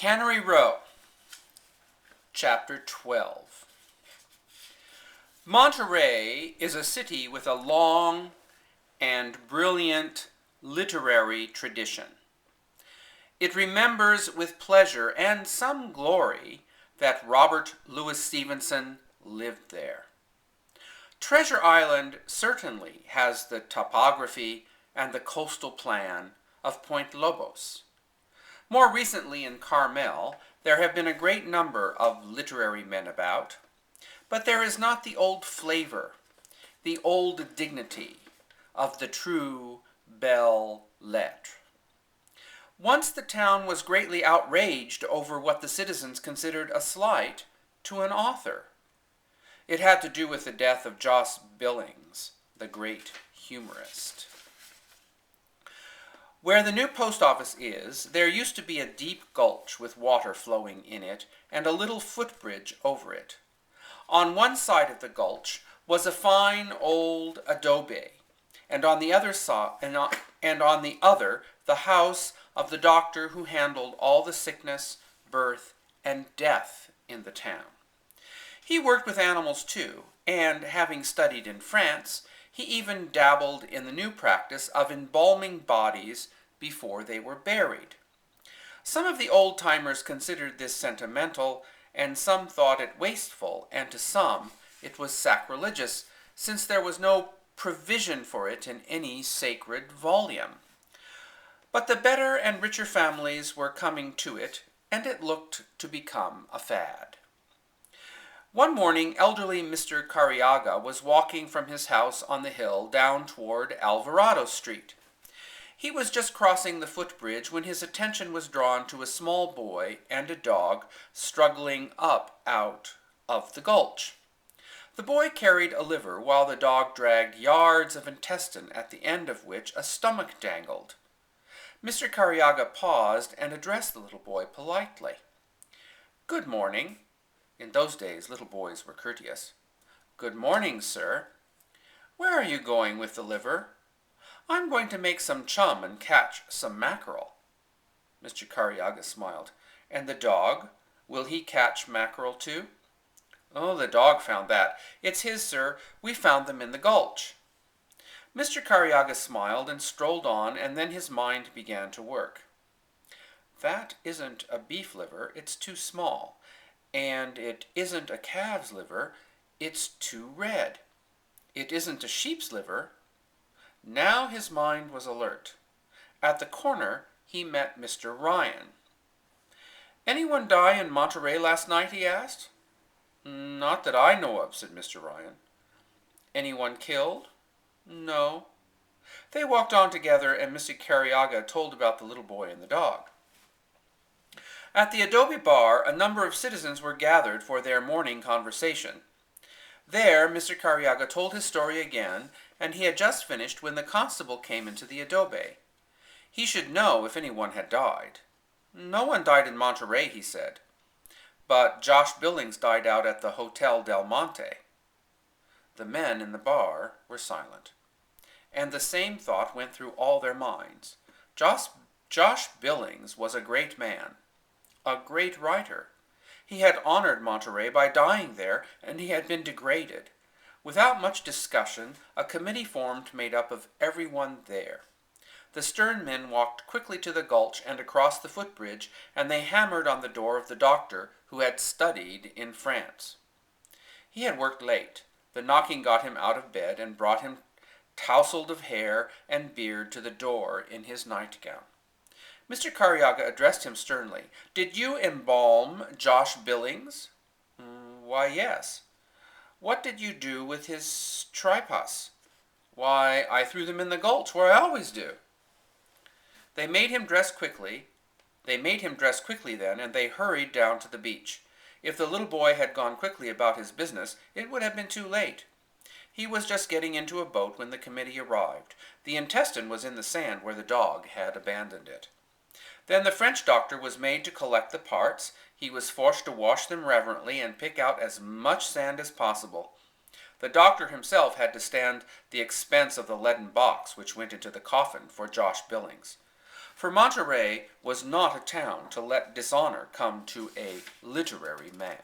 Cannery Row, Chapter 12. Monterey is a city with a long and brilliant literary tradition. It remembers with pleasure and some glory that Robert Louis Stevenson lived there. Treasure Island certainly has the topography and the coastal plan of Point Lobos. More recently in Carmel, there have been a great number of literary men about, but there is not the old flavor, the old dignity of the true belles lettres. Once the town was greatly outraged over what the citizens considered a slight to an author. It had to do with the death of Josh Billings, the great humorist. Where the new post office is, there used to be a deep gulch with water flowing in it and a little footbridge over it. On one side of the gulch was a fine old adobe, and on the other the house of the doctor who handled all the sickness, birth, and death in the town. He worked with animals too, and having studied in France, he even dabbled in the new practice of embalming bodies before they were buried. Some of the old-timers considered this sentimental, and some thought it wasteful, and to some it was sacrilegious, since there was no provision for it in any sacred volume. But the better and richer families were coming to it, and it looked to become a fad. One morning, elderly Mr. Cariaga was walking from his house on the hill down toward Alvarado Street. He was just crossing the footbridge when his attention was drawn to a small boy and a dog struggling up out of the gulch. The boy carried a liver while the dog dragged yards of intestine at the end of which a stomach dangled. Mr. Cariaga paused and addressed the little boy politely. "Good morning." In those days, little boys were courteous. "Good morning, sir. Where are you going with the liver?" "I'm going to make some chum and catch some mackerel." Mr. Cariaga smiled. "And the dog? Will he catch mackerel too?" "Oh, the dog found that. It's his, sir. We found them in the gulch." Mr. Cariaga smiled and strolled on, and then his mind began to work. "That isn't a beef liver, it's too small. And it isn't a calf's liver, it's too red. It isn't a sheep's liver." Now his mind was alert. At the corner, he met Mr. Ryan. "Anyone die in Monterey last night?" he asked. "Not that I know of," said Mr. Ryan. "Anyone killed?" "No." They walked on together, and Mr. Cariaga told about the little boy and the dog. At the adobe bar, a number of citizens were gathered for their morning conversation. There, Mr. Cariaga told his story again, and he had just finished when the constable came into the adobe. He should know if anyone had died. "No one died in Monterey," he said. "But Josh Billings died out at the Hotel Del Monte." The men in the bar were silent, and the same thought went through all their minds. Josh Billings was a great man, a great writer. He had honored Monterey by dying there, and he had been degraded. Without much discussion, a committee formed made up of everyone there. The stern men walked quickly to the gulch and across the footbridge, and they hammered on the door of the doctor who had studied in France. He had worked late. The knocking got him out of bed and brought him tousled of hair and beard to the door in his nightgown. Mr. Cariaga addressed him sternly. "Did you embalm Josh Billings?" "Why, yes." "What did you do with his tripas?" "Why, I threw them in the gulch, where I always do." They made him dress quickly then, and they hurried down to the beach. If the little boy had gone quickly about his business, it would have been too late. He was just getting into a boat when the committee arrived. The intestine was in the sand where the dog had abandoned it. Then the French doctor was made to collect the parts. He was forced to wash them reverently and pick out as much sand as possible. The doctor himself had to stand the expense of the leaden box which went into the coffin for Josh Billings. for Monterey was not a town to let dishonor come to a literary man.